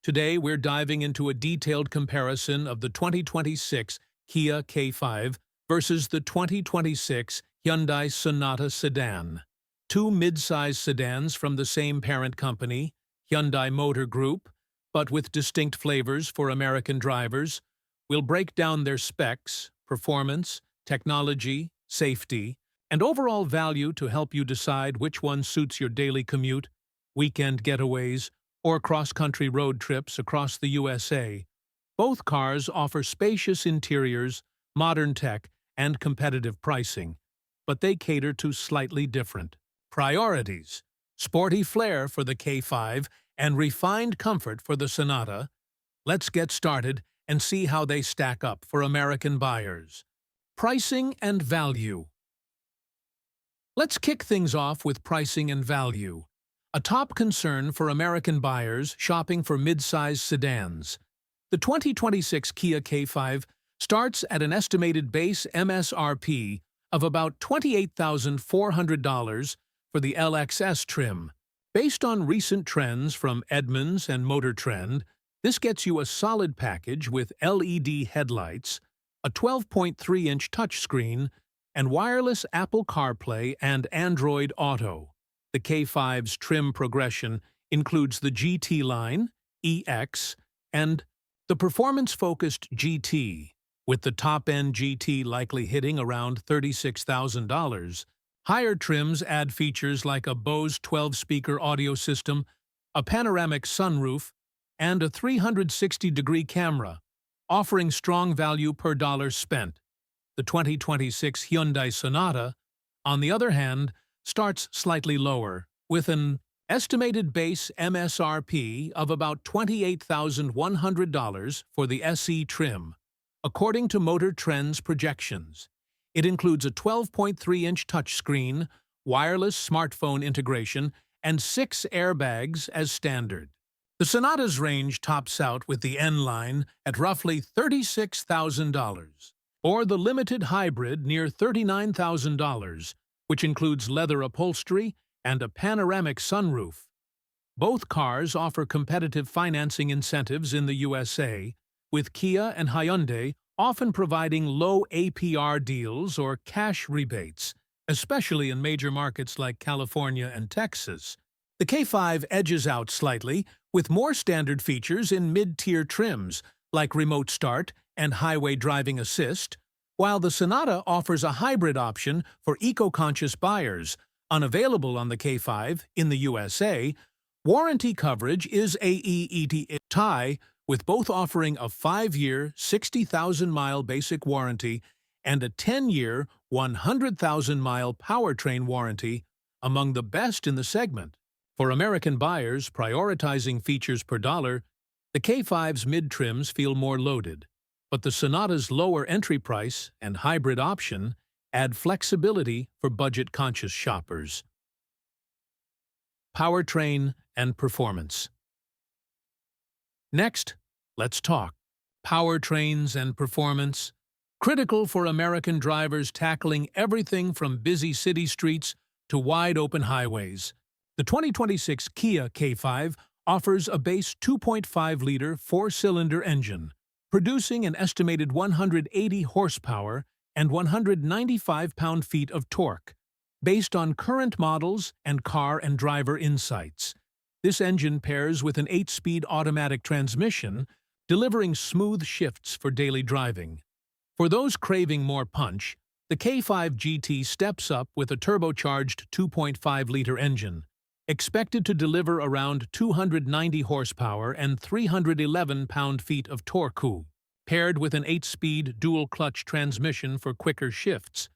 Today, we're diving into a detailed comparison of the 2026 Kia K5 versus the 2026 Hyundai Sonata Sedan. Two mid-size sedans from the same parent company, Hyundai Motor Group, but with distinct flavors for American drivers. We'll break down their specs, performance, technology, safety, and overall value to help you decide which one suits your daily commute, weekend getaways, or cross-country road trips across the USA. Both cars offer spacious interiors, modern tech, and competitive pricing, but they cater to slightly different priorities: sporty flair for the K5 and refined comfort for the Sonata. Let's get started and see how they stack up for American buyers. Pricing and value. Let's kick things off with pricing and value, a top concern for American buyers shopping for mid-size sedans. The 2026 Kia K5 starts at an estimated base MSRP of about $28,400 for the LXS trim. Based on recent trends from Edmunds and Motor Trend, this gets you a solid package with LED headlights, a 12.3-inch touchscreen, and wireless Apple CarPlay and Android Auto. The K5's trim progression includes the GT line, EX, and the performance-focused GT, with the top-end GT likely hitting around $36,000. Higher trims add features like a Bose 12-speaker audio system, a panoramic sunroof, and a 360-degree camera, offering strong value per dollar spent. The 2026 Hyundai Sonata, on the other hand, starts slightly lower, with an estimated base MSRP of about $28,100 for the SE trim. According to Motor Trend's projections, it includes a 12.3-inch touchscreen, wireless smartphone integration, and 6 airbags as standard. The Sonata's range tops out with the N Line at roughly $36,000, or the limited hybrid near $39,000, which includes leather upholstery and a panoramic sunroof. Both cars offer competitive financing incentives in the USA, with Kia and Hyundai often providing low APR deals or cash rebates, especially in major markets like California and Texas. The K5 edges out slightly, with more standard features in mid-tier trims like remote start and highway driving assist, while the Sonata offers a hybrid option for eco-conscious buyers. Unavailable on the K5 in the USA, warranty coverage is AEET, with both offering a 5-year, 60,000-mile basic warranty and a 10-year, 100,000-mile powertrain warranty, among the best in the segment. For American buyers prioritizing features per dollar, the K5's mid-trims feel more loaded, but the Sonata's lower entry price and hybrid option add flexibility for budget-conscious shoppers. Powertrain and performance. Next, let's talk powertrains and performance, critical for American drivers tackling everything from busy city streets to wide-open highways. The 2026 Kia K5 offers a base 2.5-liter four-cylinder engine, producing an estimated 180 horsepower and 195 pound-feet of torque. Based on current models and car and driver insights, this engine pairs with an 8-speed automatic transmission, delivering smooth shifts for daily driving. For those craving more punch, the K5 GT steps up with a turbocharged 2.5-liter engine, expected to deliver around 290 horsepower and 311 pound-feet of torque, paired with an 8-speed dual-clutch transmission for quicker shifts.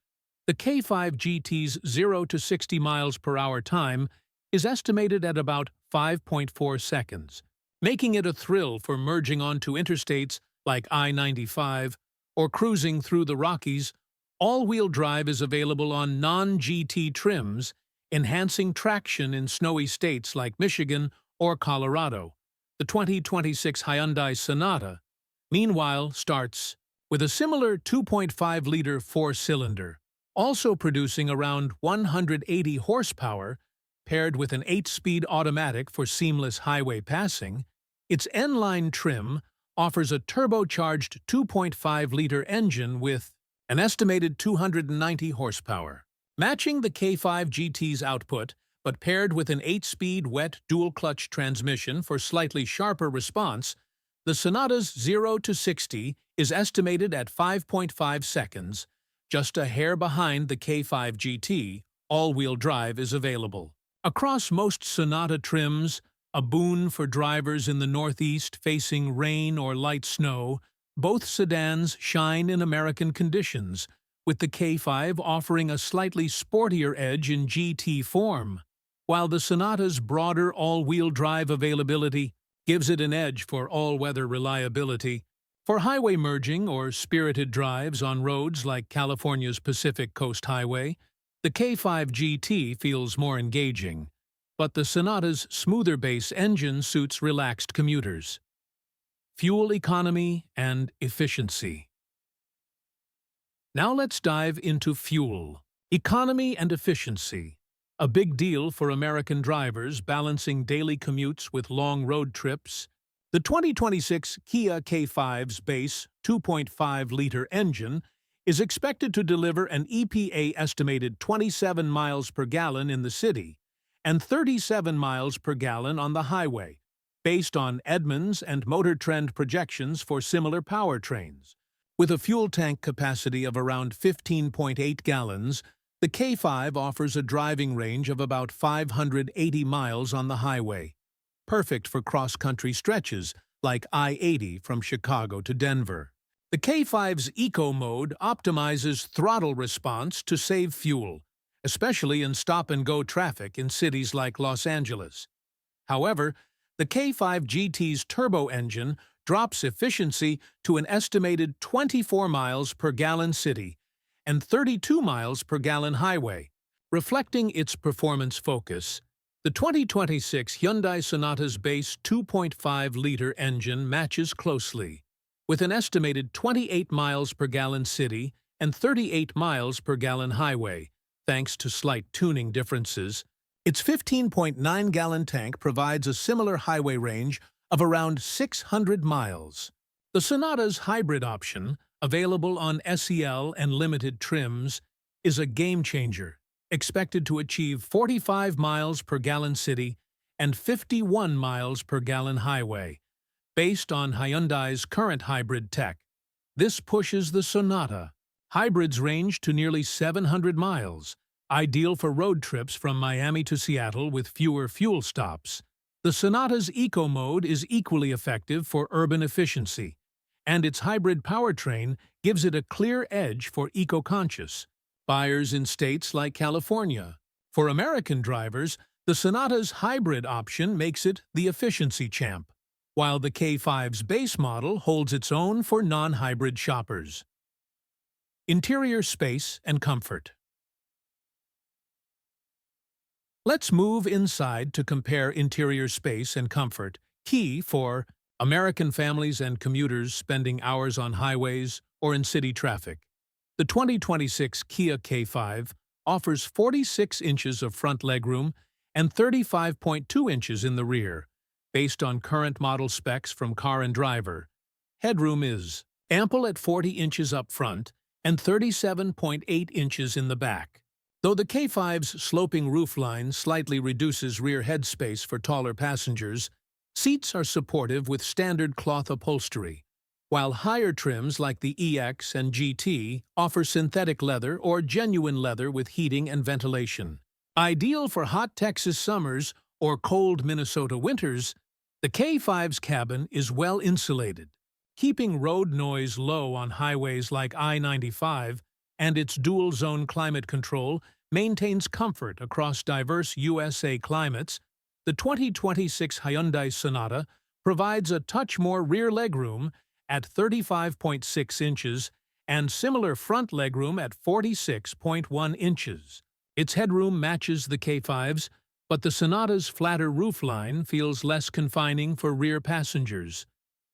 The K5 GT's 0 to 60 miles per hour time is estimated at about 5.4 seconds, making it a thrill for merging onto interstates like I-95 or cruising through the Rockies. All-wheel drive is available on non-GT trims, enhancing traction in snowy states like Michigan or Colorado. The 2026 Hyundai Sonata, meanwhile, starts with a similar 2.5-liter four-cylinder, also producing around 180 horsepower, paired with an 8-speed automatic for seamless highway passing. Its N Line trim offers a turbocharged 2.5-liter engine with an estimated 290 horsepower. Matching the K5 GT's output, but paired with an 8-speed wet dual-clutch transmission for slightly sharper response, the Sonata's 0 to 60 is estimated at 5.5 seconds, just a hair behind the K5 GT. All-wheel drive is available. Across most Sonata trims, a boon for drivers in the Northeast facing rain or light snow, both sedans shine in American conditions, with the K5 offering a slightly sportier edge in GT form, while the Sonata's broader all-wheel drive availability gives it an edge for all-weather reliability. For highway merging or spirited drives on roads like California's Pacific Coast Highway, the K5 GT feels more engaging, but the Sonata's smoother base engine suits relaxed commuters. Fuel economy and efficiency. Now let's dive into fuel. Economy and efficiency. A big deal for American drivers balancing daily commutes with long road trips. The 2026 Kia K5's base 2.5-liter engine is expected to deliver an EPA-estimated 27 miles per gallon in the city and 37 miles per gallon on the highway, based on Edmunds and Motor Trend projections for similar powertrains. With a fuel tank capacity of around 15.8 gallons, the K5 offers a driving range of about 580 miles on the highway, perfect for cross-country stretches like I-80 from Chicago to Denver. The K5's Eco mode optimizes throttle response to save fuel, especially in stop-and-go traffic in cities like Los Angeles. However, the K5 GT's turbo engine drops efficiency to an estimated 24 miles per gallon city and 32 miles per gallon highway. Reflecting its performance focus, the 2026 Hyundai Sonata's base 2.5-liter engine matches closely, with an estimated 28 miles per gallon city and 38 miles per gallon highway, thanks to slight tuning differences. Its 15.9-gallon tank provides a similar highway range of around 600 miles. The Sonata's hybrid option, available on SEL and limited trims, is a game-changer, expected to achieve 45 miles per gallon city and 51 miles per gallon highway. Based on Hyundai's current hybrid tech, this pushes the Sonata. Hybrids range to nearly 700 miles, ideal for road trips from Miami to Seattle with fewer fuel stops. The Sonata's Eco mode is equally effective for urban efficiency, and its hybrid powertrain gives it a clear edge for eco-conscious buyers in states like California. For American drivers, the Sonata's hybrid option makes it the efficiency champ, while the K5's base model holds its own for non-hybrid shoppers. Interior space and comfort. Let's move inside to compare interior space and comfort, key for American families and commuters spending hours on highways or in city traffic. The 2026 Kia K5 offers 46 inches of front legroom and 35.2 inches in the rear. Based on current model specs from Car and Driver, headroom is ample at 40 inches up front and 37.8 inches in the back. Though the K5's sloping roofline slightly reduces rear headspace for taller passengers, seats are supportive with standard cloth upholstery, while higher trims like the EX and GT offer synthetic leather or genuine leather with heating and ventilation. Ideal for hot Texas summers or cold Minnesota winters, the K5's cabin is well insulated, keeping road noise low on highways like I-95, and its dual-zone climate control maintains comfort across diverse USA climates. The 2026 Hyundai Sonata provides a touch more rear legroom at 35.6 inches and similar front legroom at 46.1 inches. Its headroom matches the K5's, but the Sonata's flatter roofline feels less confining for rear passengers.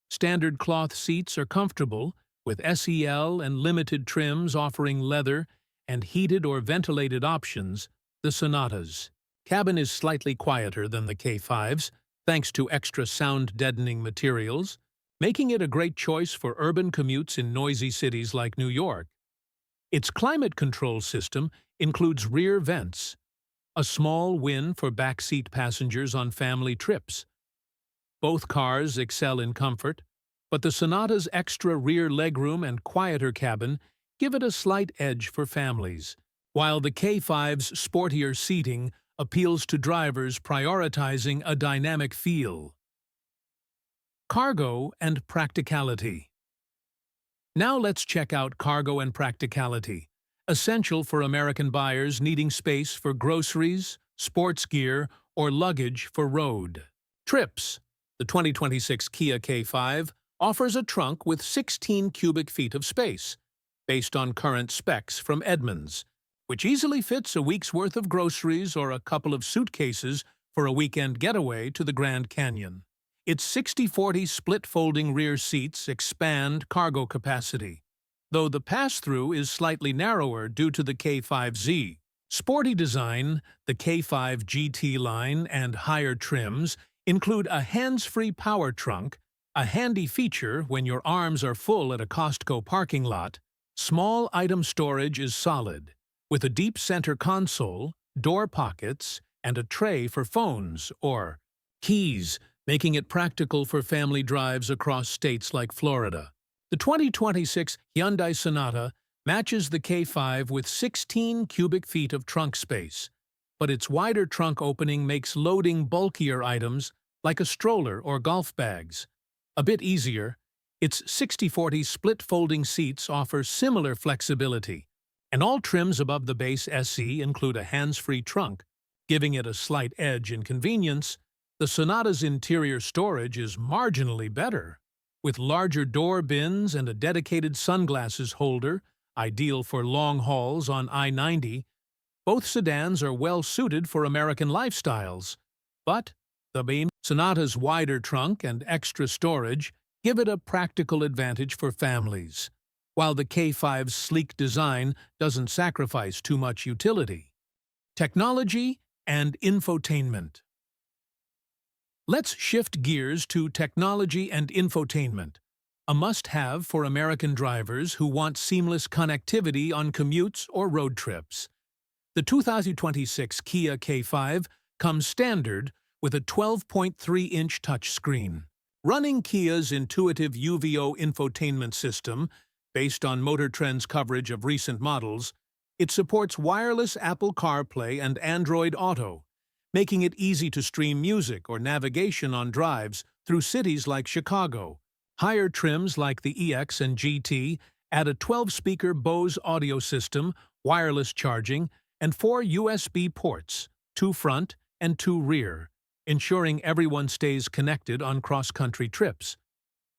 Standard cloth seats are comfortable, with SEL and limited trims offering leather and heated or ventilated options. The Sonata's cabin is slightly quieter than the K5's, thanks to extra sound-deadening materials, making it a great choice for urban commutes in noisy cities like New York. Its climate control system includes rear vents, a small win for backseat passengers on family trips. Both cars excel in comfort, but the Sonata's extra rear legroom and quieter cabin give it a slight edge for families, while the K5's sportier seating appeals to drivers prioritizing a dynamic feel. Cargo and practicality. Now let's check out cargo and practicality, essential for American buyers needing space for groceries, sports gear, or luggage for road trips. The 2026 Kia K5 offers a trunk with 16 cubic feet of space, based on current specs from Edmunds, which easily fits a week's worth of groceries or a couple of suitcases for a weekend getaway to the Grand Canyon. Its 60/40 split-folding rear seats expand cargo capacity, though the pass-through is slightly narrower due to the K5Z. Sporty design, the K5 GT line, and higher trims include a hands-free power trunk, a handy feature when your arms are full at a Costco parking lot. Small item storage is solid, with a deep center console, door pockets, and a tray for phones or keys, making it practical for family drives across states like Florida. The 2026 Hyundai Sonata matches the K5 with 16 cubic feet of trunk space, but its wider trunk opening makes loading bulkier items like a stroller or golf bags a bit easier. Its 60/40 split-folding seats offer similar flexibility, and all trims above the base SE include a hands-free trunk, giving it a slight edge in convenience. The Sonata's interior storage is marginally better, with larger door bins and a dedicated sunglasses holder, ideal for long hauls on I-90. Both sedans are well suited for American lifestyles, but the Sonata's wider trunk and extra storage give it a practical advantage for families, while the K5's sleek design doesn't sacrifice too much utility. Technology and infotainment. Let's shift gears to technology and infotainment, a must-have for American drivers who want seamless connectivity on commutes or road trips. The 2026 Kia K5 comes standard with a 12.3-inch touchscreen. Running Kia's intuitive UVO infotainment system, based on Motor Trend's coverage of recent models, it supports wireless Apple CarPlay and Android Auto, making it easy to stream music or navigation on drives through cities like Chicago. Higher trims like the EX and GT add a 12-speaker Bose audio system, wireless charging, and 4 USB ports, 2 front and 2 rear, ensuring everyone stays connected on cross-country trips.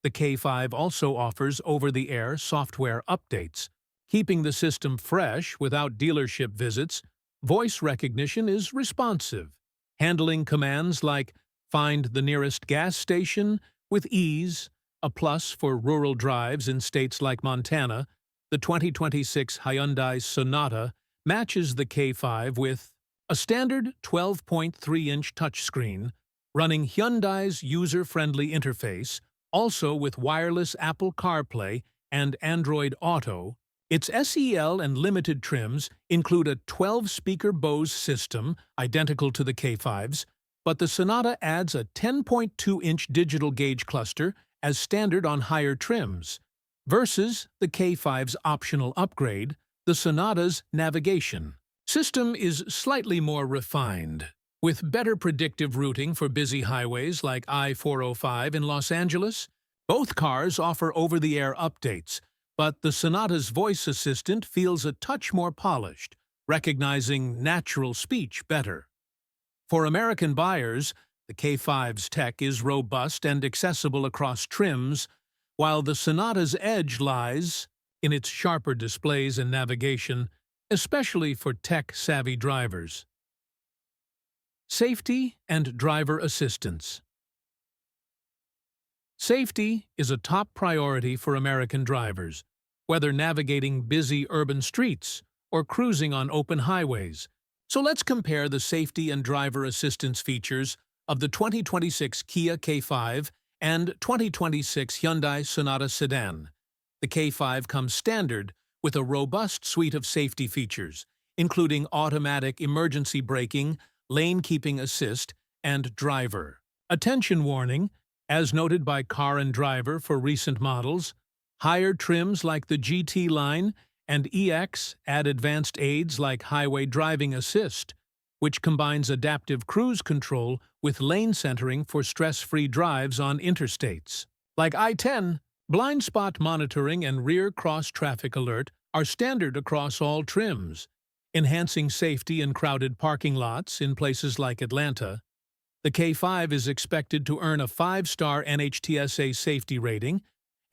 The K5 also offers over-the-air software updates, keeping the system fresh without dealership visits. Voice recognition is responsive, handling commands like find the nearest gas station with ease, a plus for rural drives in states like Montana. The 2026 Hyundai Sonata matches the K5 with a standard 12.3-inch touchscreen, running Hyundai's user-friendly interface, also with wireless Apple CarPlay and Android Auto. Its SEL and limited trims include a 12-speaker Bose system, identical to the K5's, but the Sonata adds a 10.2-inch digital gauge cluster as standard on higher trims, versus the K5's optional upgrade, the Sonata's navigation system is slightly more refined, with better predictive routing for busy highways like I-405 in Los Angeles. Both cars offer over-the-air updates, but the Sonata's voice assistant feels a touch more polished, recognizing natural speech better. For American buyers, the K5's tech is robust and accessible across trims, while the Sonata's edge lies in its sharper displays and navigation, especially for tech-savvy drivers. Safety and driver assistance. Safety is a top priority for American drivers, whether navigating busy urban streets or cruising on open highways. So let's compare the safety and driver assistance features of the 2026 Kia K5 and 2026 Hyundai Sonata Sedan. The K5 comes standard with a robust suite of safety features, including automatic emergency braking, lane keeping assist, and driver attention warning, as noted by Car and Driver for recent models. Higher trims like the GT line and EX add advanced aids like highway driving assist, which combines adaptive cruise control with lane centering for stress-free drives on interstates. Like I-10, blind spot monitoring and rear cross-traffic alert are standard across all trims, enhancing safety in crowded parking lots in places like Atlanta. The K5 is expected to earn a 5-star NHTSA safety rating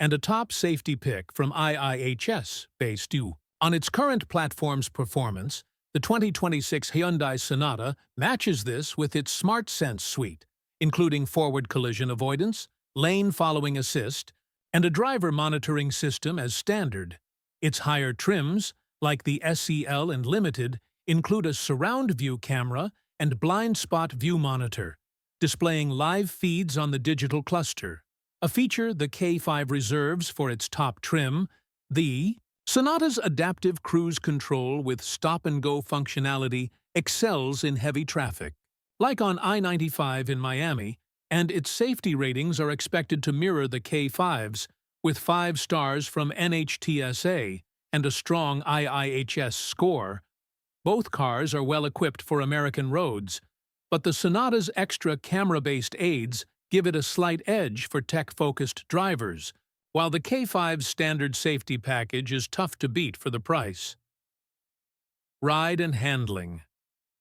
and a top safety pick from IIHS based on its current platform's performance. The 2026 Hyundai Sonata matches this with its Smart Sense suite, including forward collision avoidance, lane following assist, and a driver monitoring system as standard. Its higher trims, like the SEL and Limited, include a surround view camera and blind spot view monitor, displaying live feeds on the digital cluster, a feature the K5 reserves for its top trim. The Sonata's adaptive cruise control with stop-and-go functionality excels in heavy traffic, like on I-95 in Miami, and its safety ratings are expected to mirror the K5's, with 5 stars from NHTSA and a strong IIHS score. Both cars are well equipped for American roads, but the Sonata's extra camera-based aids give it a slight edge for tech-focused drivers, while the K5's standard safety package is tough to beat for the price. Ride and handling.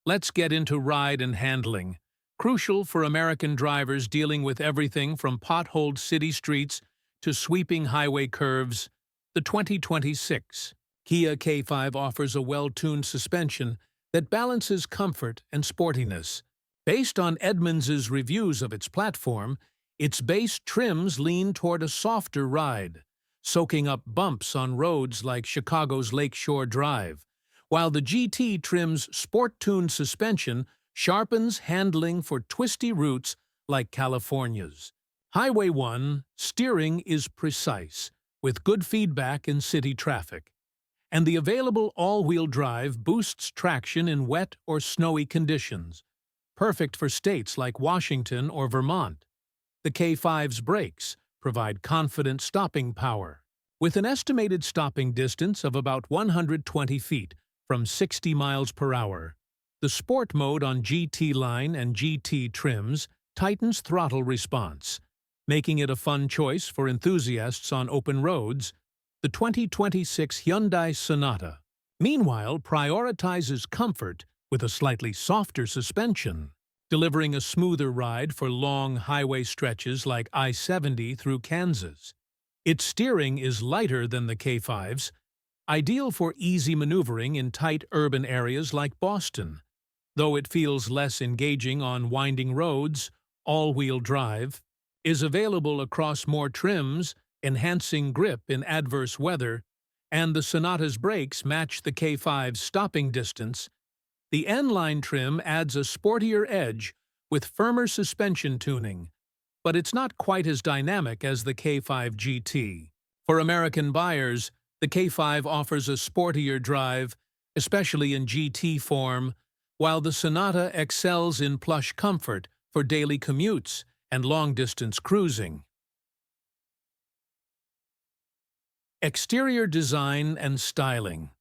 Let's get into ride and handling, crucial for American drivers dealing with everything from potholed city streets to sweeping highway curves. The 2026 Kia K5 offers a well-tuned suspension that balances comfort and sportiness. Based on Edmunds's reviews of its platform, its base trims lean toward a softer ride, soaking up bumps on roads like Chicago's Lakeshore Drive, while the GT trim's sport-tuned suspension sharpens handling for twisty routes like California's. Highway 1 steering is precise, with good feedback in city traffic, and the available all-wheel drive boosts traction in wet or snowy conditions, perfect for states like Washington or Vermont. The K5's brakes provide confident stopping power, with an estimated stopping distance of about 120 feet from 60 miles per hour. The sport mode on GT line and GT trims tightens throttle response, making it a fun choice for enthusiasts on open roads. The 2026 Hyundai Sonata, meanwhile, prioritizes comfort with a slightly softer suspension, delivering a smoother ride for long highway stretches like I-70 through Kansas. Its steering is lighter than the K5's, ideal for easy maneuvering in tight urban areas like Boston. Though it feels less engaging on winding roads, all-wheel drive is available across more trims, enhancing grip in adverse weather, and the Sonata's brakes match the K5's stopping distance. The N Line trim adds a sportier edge with firmer suspension tuning, but it's not quite as dynamic as the K5 GT. For American buyers, the K5 offers a sportier drive, especially in GT form, while the Sonata excels in plush comfort for daily commutes and long-distance cruising. Exterior design and styling.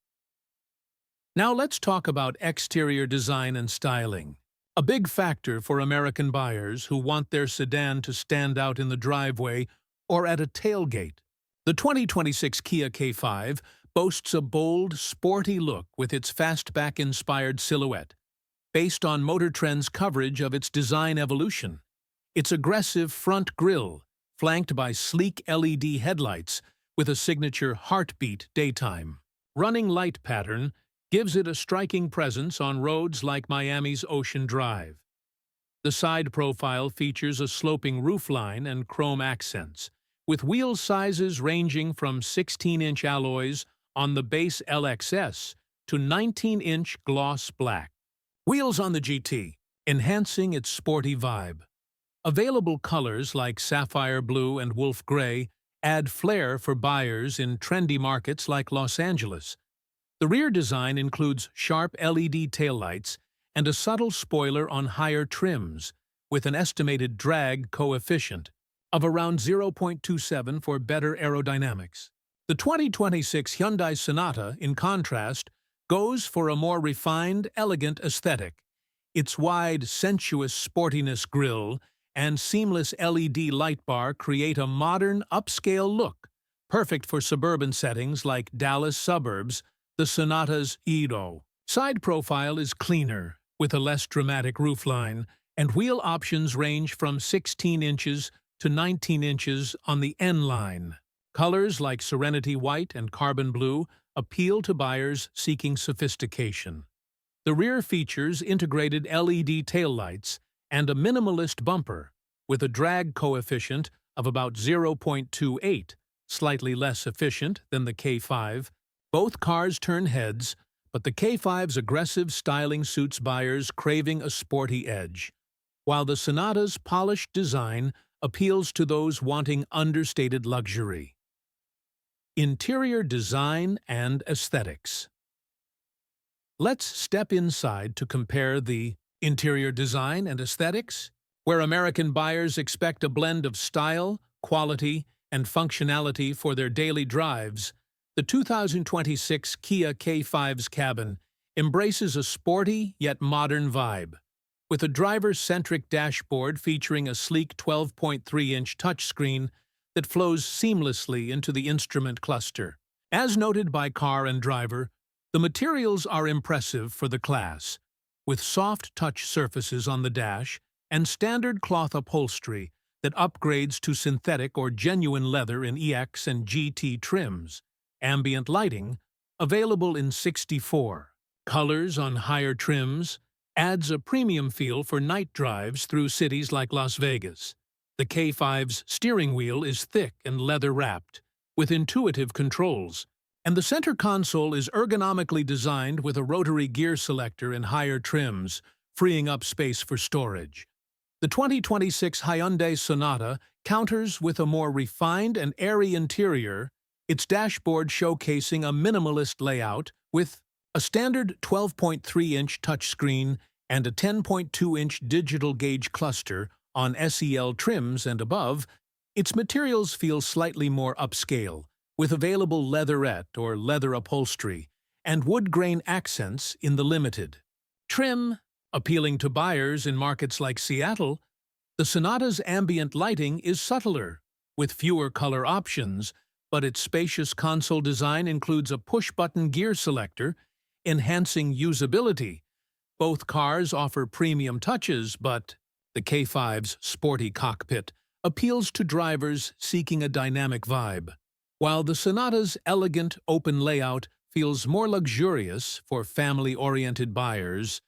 Now let's talk about exterior design and styling, a big factor for American buyers who want their sedan to stand out in the driveway or at a tailgate. The 2026 Kia K5 boasts a bold, sporty look with its fastback-inspired silhouette, based on Motor Trend's coverage of its design evolution. Its aggressive front grille, flanked by sleek LED headlights with a signature heartbeat daytime running light pattern, gives it a striking presence on roads like Miami's Ocean Drive. The side profile features a sloping roofline and chrome accents, with wheel sizes ranging from 16-inch alloys on the base LXS to 19-inch gloss black. Wheels on the GT enhancing its sporty vibe. Available colors like sapphire blue and wolf gray add flair for buyers in trendy markets like Los Angeles. The rear design includes sharp LED taillights and a subtle spoiler on higher trims, with an estimated drag coefficient of around 0.27 for better aerodynamics. The 2026 Hyundai Sonata, in contrast, goes for a more refined, elegant aesthetic. Its wide, sensuous sportiness grille and seamless LED light bar create a modern, upscale look, perfect for suburban settings like Dallas suburbs. The Sonata's Edo side profile is cleaner, with a less dramatic roofline, and wheel options range from 16 inches to 19 inches on the N Line. Colors like Serenity White and Carbon Blue appeal to buyers seeking sophistication. The rear features integrated LED taillights and a minimalist bumper, with a drag coefficient of about 0.28, slightly less efficient than the K5. Both cars turn heads, but the K5's aggressive styling suits buyers craving a sporty edge, while the Sonata's polished design appeals to those wanting understated luxury. Interior design and aesthetics. Let's step inside to compare the interior design and aesthetics, where American buyers expect a blend of style, quality, and functionality for their daily drives. The 2026 Kia K5's cabin embraces a sporty yet modern vibe, with a driver-centric dashboard featuring a sleek 12.3-inch touchscreen that flows seamlessly into the instrument cluster. As noted by Car and Driver, the materials are impressive for the class, with soft touch surfaces on the dash and standard cloth upholstery that upgrades to synthetic or genuine leather in EX and GT trims. Ambient lighting, available in 64 colors on higher trims, adds a premium feel for night drives through cities like Las Vegas. The K5's steering wheel is thick and leather-wrapped, with intuitive controls, and the center console is ergonomically designed with a rotary gear selector in higher trims, freeing up space for storage. The 2026 Hyundai Sonata counters with a more refined and airy interior, its dashboard showcasing a minimalist layout with a standard 12.3-inch touchscreen and a 10.2-inch digital gauge cluster on SEL trims and above. Its materials feel slightly more upscale, with available leatherette or leather upholstery and wood grain accents in the limited trim. Appealing to buyers in markets like Seattle, the Sonata's ambient lighting is subtler, with fewer color options, but its spacious console design includes a push-button gear selector, enhancing usability. Both cars offer premium touches, but the K5's sporty cockpit appeals to drivers seeking a dynamic vibe, while the Sonata's elegant, open layout feels more luxurious for family-oriented buyers.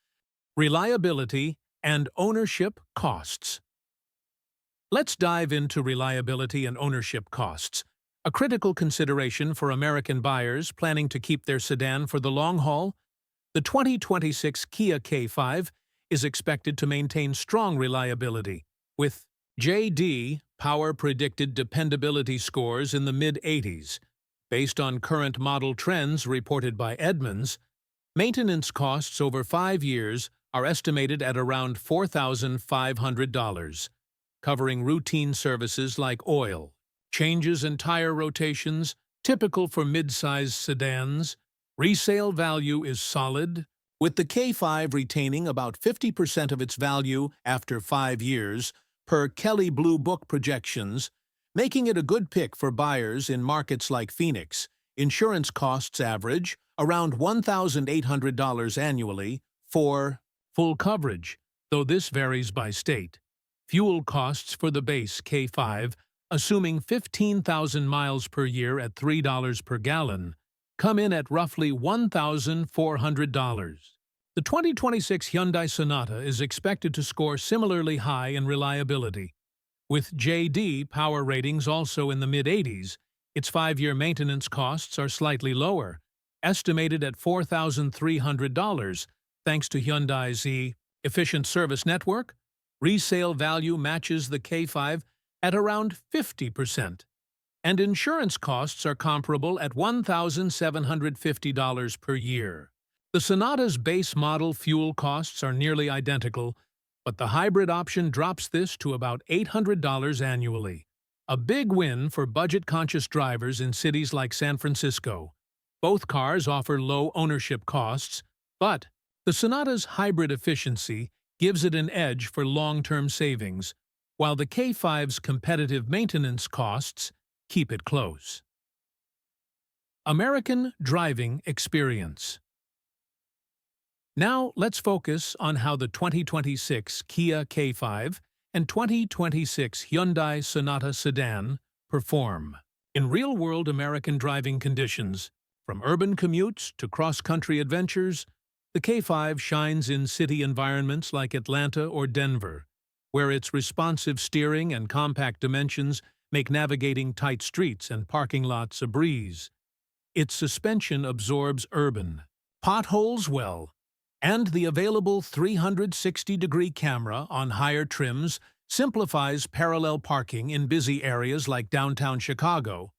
Reliability and ownership costs. Let's dive into reliability and ownership costs, a critical consideration for American buyers planning to keep their sedan for the long haul. The 2026 Kia K5 is expected to maintain strong reliability, with JD Power predicted dependability scores in the mid-80s. Based on current model trends reported by Edmunds, maintenance costs over 5 years are estimated at around $4,500, covering routine services like oil, changes in tire rotations, typical for midsize sedans. Resale value is solid, with the K5 retaining about 50% of its value after 5 years, per Kelley Blue Book projections, making it a good pick for buyers in markets like Phoenix. Insurance costs average around $1,800 annually for full coverage, though this varies by state. Fuel costs for the base K5, assuming 15,000 miles per year at $3 per gallon, come in at roughly $1,400. The 2026 Hyundai Sonata is expected to score similarly high in reliability. With JD Power ratings also in the mid-80s, its 5-year maintenance costs are slightly lower, estimated at $4,300, thanks to Hyundai's Efficient service network, resale value matches the K5 at around 50%, and insurance costs are comparable at $1,750 per year. The Sonata's base model fuel costs are nearly identical, but the hybrid option drops this to about $800 annually. A big win for budget-conscious drivers in cities like San Francisco. Both cars offer low ownership costs, but the Sonata's hybrid efficiency gives it an edge for long-term savings, while the K5's competitive maintenance costs keep it close. American driving experience. Now let's focus on how the 2026 Kia K5 and 2026 Hyundai Sonata Sedan perform. In real-world American driving conditions, from urban commutes to cross-country adventures, the K5 shines in city environments like Atlanta or Denver, where its responsive steering and compact dimensions make navigating tight streets and parking lots a breeze. Its suspension absorbs urban potholes well, and the available 360-degree camera on higher trims simplifies parallel parking in busy areas like downtown Chicago.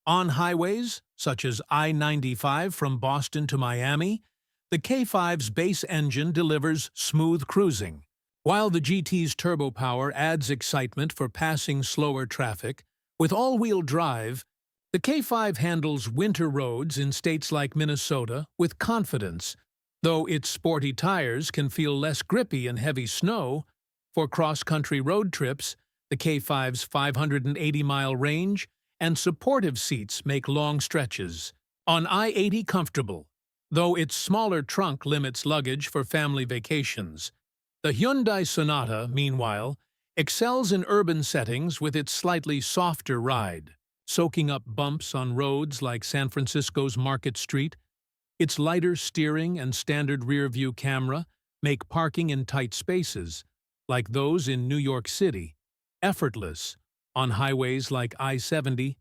On highways, such as I-95 from Boston to Miami, the K5's base engine delivers smooth cruising, while the GT's turbo power adds excitement for passing slower traffic. With all-wheel drive, the K5 handles winter roads in states like Minnesota with confidence, though its sporty tires can feel less grippy in heavy snow. For cross-country road trips, the K5's 580-mile range and supportive seats make long stretches on I-80 comfortable, though its smaller trunk limits luggage for family vacations. The Hyundai Sonata, meanwhile, excels in urban settings with its slightly softer ride, soaking up bumps on roads like San Francisco's Market Street. Its lighter steering and standard rear-view camera make parking in tight spaces, like those in New York City, effortless. On highways like I-70,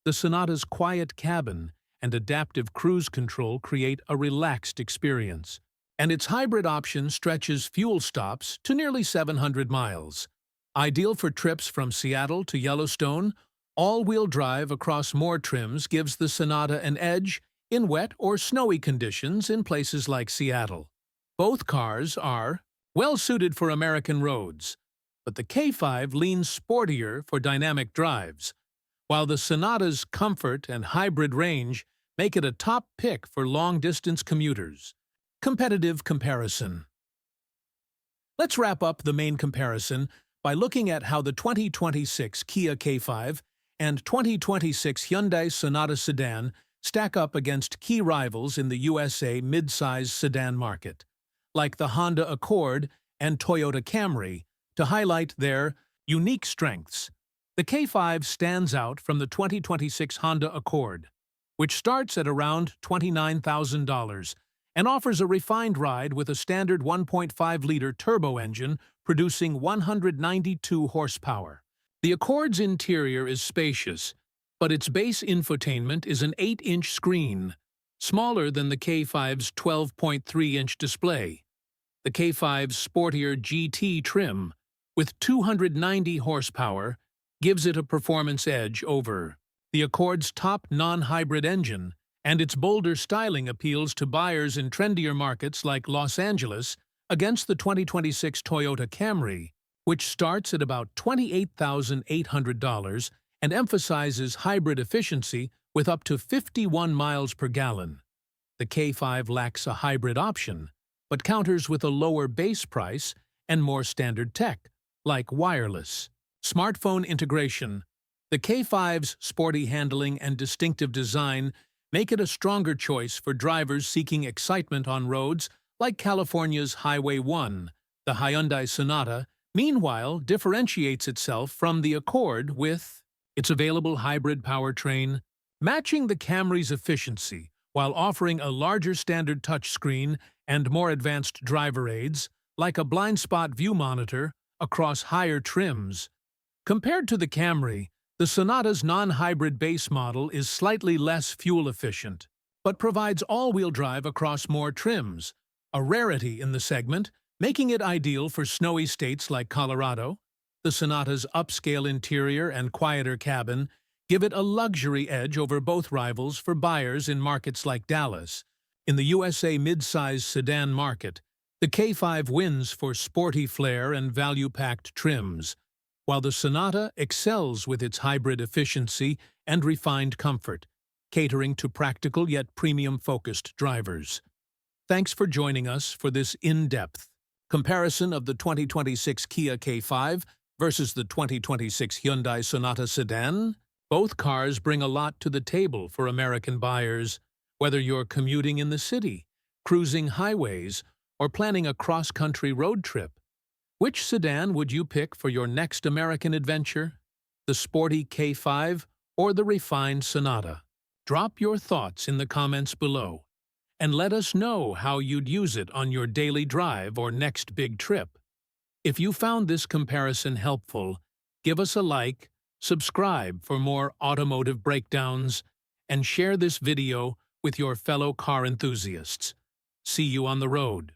the Sonata's quiet cabin and adaptive cruise control create a relaxed experience, and its hybrid option stretches fuel stops to nearly 700 miles. Ideal for trips from Seattle to Yellowstone, all-wheel drive across more trims gives the Sonata an edge in wet or snowy conditions in places like Seattle. Both cars are well-suited for American roads, but the K5 leans sportier for dynamic drives, while the Sonata's comfort and hybrid range make it a top pick for long-distance commuters. Competitive comparison. Let's wrap up the main comparison by looking at how the 2026 Kia K5 and 2026 Hyundai Sonata Sedan stack up against key rivals in the USA midsize sedan market, like the Honda Accord and Toyota Camry, to highlight their unique strengths. The K5 stands out from the 2026 Honda Accord, which starts at around $29,000 and offers a refined ride with a standard 1.5-liter turbo engine producing 192 horsepower. The Accord's interior is spacious, but its base infotainment is an 8-inch screen, smaller than the K5's 12.3-inch display. The K5's sportier GT trim, with 290 horsepower, gives it a performance edge over the Accord's top non-hybrid engine, and its bolder styling appeals to buyers in trendier markets like Los Angeles against the 2026 Toyota Camry, which starts at about $28,800 and emphasizes hybrid efficiency with up to 51 miles per gallon. The K5 lacks a hybrid option, but counters with a lower base price and more standard tech, like wireless smartphone integration. The K5's sporty handling and distinctive design make it a stronger choice for drivers seeking excitement on roads like California's Highway 1. The Hyundai Sonata, meanwhile, differentiates itself from the Accord with its available hybrid powertrain, matching the Camry's efficiency while offering a larger standard touchscreen and more advanced driver aids, like a blind spot view monitor, across higher trims. Compared to the Camry, the Sonata's non-hybrid base model is slightly less fuel-efficient, but provides all-wheel drive across more trims, a rarity in the segment Making it ideal for snowy states like Colorado. The Sonata's upscale interior and quieter cabin give it a luxury edge over both rivals for buyers in markets like Dallas. In the USA midsize sedan market, the K5 wins for sporty flair and value-packed trims, while the Sonata excels with its hybrid efficiency and refined comfort, catering to practical yet premium-focused drivers. Thanks for joining us for this in-depth comparison of the 2026 Kia K5 versus the 2026 Hyundai Sonata Sedan. Both cars bring a lot to the table for American buyers, whether you're commuting in the city, cruising highways, or planning a cross-country road trip. Which sedan would you pick for your next American adventure? The sporty K5 or the refined Sonata? Drop your thoughts in the comments below, and let us know how you'd use it on your daily drive or next big trip. If you found this comparison helpful, give us a like, subscribe for more automotive breakdowns, and share this video with your fellow car enthusiasts. See you on the road.